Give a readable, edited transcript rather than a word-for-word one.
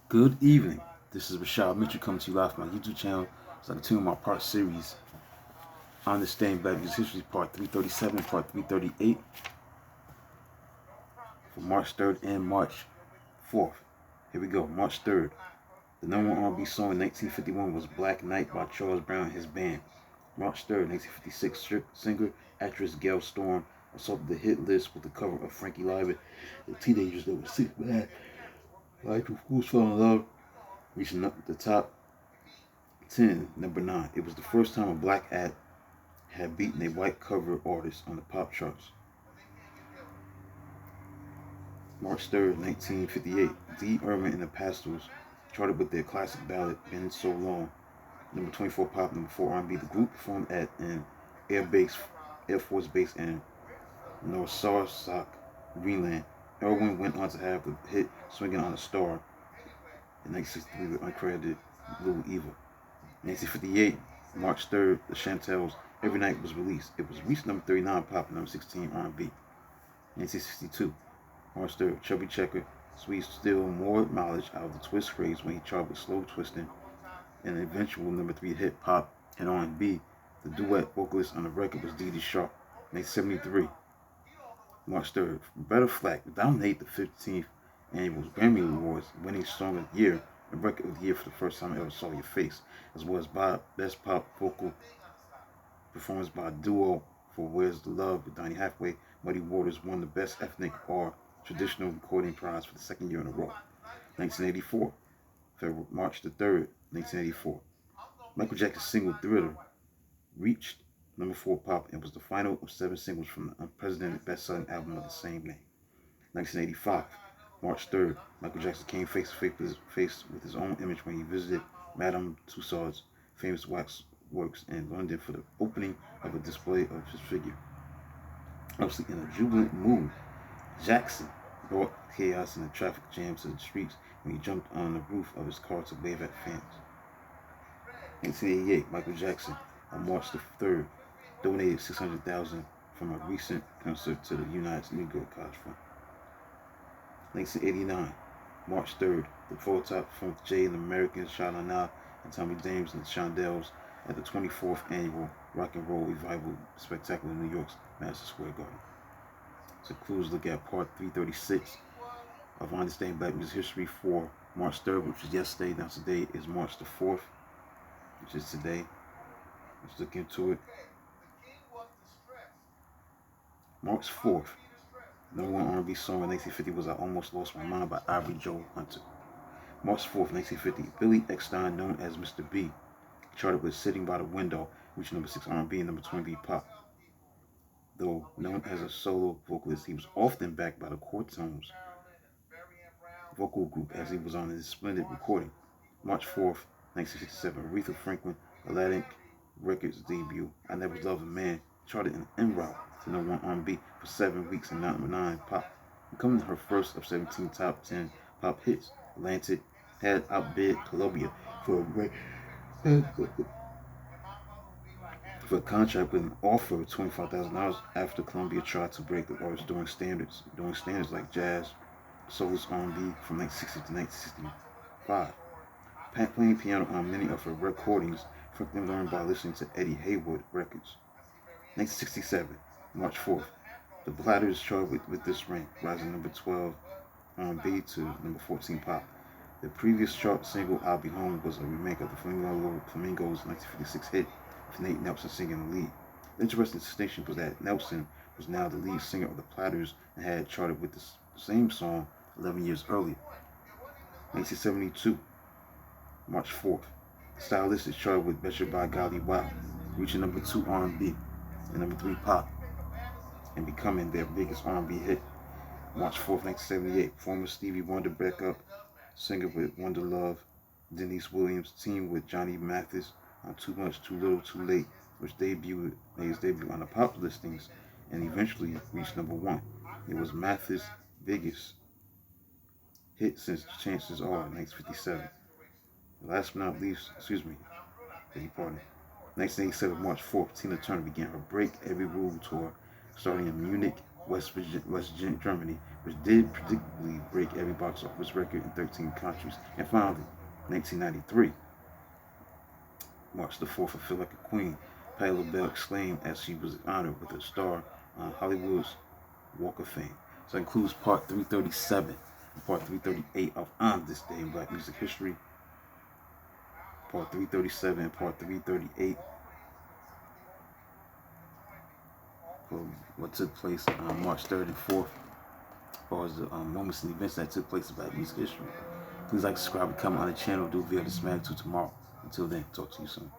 Good evening. This is Rashad Mitchell coming to you live from my YouTube channel. It's like a two-part series. Understanding Black Music History, Part 337, Part 338, for March 3rd and March 4th. Here we go. March 3rd. The number one R&B song in 1951 was Black Knight by Charles Brown and his band. March 3rd, 1956, singer, actress Gail Storm assaulted the hit list with the cover of Frankie Lyman. The teenagers that were sick mad, like fools fell in love, reaching up the top 10, number 9. It was the first time a black act had beaten a white cover artist on the pop charts. March 3rd, 1958, Dee Irvin and the Pastels charted with their classic ballad, Been So Long. Number 24 pop, number 4 R&B. The group performed at an Air Force base in Norsarsak, Greenland. Irwin went on to have the hit Swinging on a Star in 1963 with uncredited Blue Eva. 1958, March 3rd, The Chantels' Every Night was released. It was reached number 39 pop, number 16 R&B. 1962, March 3rd, Chubby Checker squeezed still more mileage out of the twist craze when he charted with Slow Twisting, and an eventual number 3 hit pop and R&B. The duet vocalist on the record was Dee Dee Sharp. 1973, March 3rd, Better Flack dominated the 15th annual Grammy Awards, winning Song of the Year and Record of the Year for the first time I ever saw your face, as well as Best Pop Vocal Performance by a duo for Where's the Love with Donny Hathaway. Muddy Waters won the Best Ethnic or Traditional Recording Prize for the second year in a row. 1984, March the 3rd, 1984. Michael Jackson's single Thriller reached number 4 pop and was the final of 7 singles from the unprecedented best-selling album of the same name. 1985, March 3rd, Michael Jackson came face to face with his own image when he visited Madame Tussauds' famous wax works in London for the opening of a display of his figure. Obviously, in a jubilant mood, Jackson brought chaos and the traffic jam to the streets when he jumped on the roof of his car to wave at fans. 1988, Michael Jackson, on March the 3rd, donated $600,000 from a recent concert to the United Negro College Fund. 1989, March 3rd, the Full Top Funk Jay and the Americans, Sha Na Na, and Tommy James and the Shondells at the 24th annual Rock and Roll Revival Spectacular in New York's Madison Square Garden. So clues look at part 336 of Understanding Black Music History for March 3rd, which was yesterday. Now today is March the 4th, which is today. Let's look into it. March 4th, number one R&B song in 1950 was I Almost Lost My Mind by Ivory Joe Hunter. March 4th, 1950, Billy Eckstine, known as Mr. B, charted with Sitting by the Window, reaching number 6 R&B and number 20 pop. Though known as a solo vocalist, he was often backed by the Quartones vocal group as he was on his splendid recording. March 4th, 1967, Aretha Franklin, Atlantic Records debut, I Never Loved a Man, charted in en route to number 1 R&B for 7 weeks and number 9 pop, becoming her first of 17 top 10 pop hits. Atlantic had outbid Columbia for a contract with an offer of $25,000 after Columbia tried to break the artist doing standards like jazz, soul's R&B from 1960 to 1965. Playing piano on many of her recordings, Franklin learned by listening to Eddie Haywood records. 1967, March 4th, the Platters charted with This Ring, rising number 12 R&B to number 14 pop. The previous chart single, I'll Be Home, was a remake of the Flamingos' 1956 hit, with Nate Nelson singing the lead. The interesting distinction was that Nelson was now the lead singer of the Platters and had charted with the same song 11 years earlier. 1972, March 4th, Stylistics charted with Betcha by Golly Wow, reaching number 2 R&B and number 3 pop, and becoming their biggest R&B hit. March 4th, 1978, former Stevie Wonder backup singer with Wonder Love, Denise Williams, teamed with Johnny Mathis on Too Much, Too Little, Too Late, which made his debut on the pop listings and eventually reached number 1. It was Mathis' biggest hit since Chances Are in 1957. Last but not least, 1987, March 4th, Tina Turner began her Break Every Rule tour, starting in Munich, West Germany, which did predictably break every box office record in 13 countries. And finally, 1993, March the 4th, I Feel Like a Queen. Patti LaBelle exclaimed as she was honored with a star on Hollywood's Walk of Fame. So it includes part 337 and part 338 of On This Day in Black Music History. Part 337 and part 338 for what took place on March 3rd and 4th, as far as the moments and events that took place in Black Music History. Please like, subscribe, and comment on the channel. Do a video this magnitude tomorrow. Until then, talk to you soon.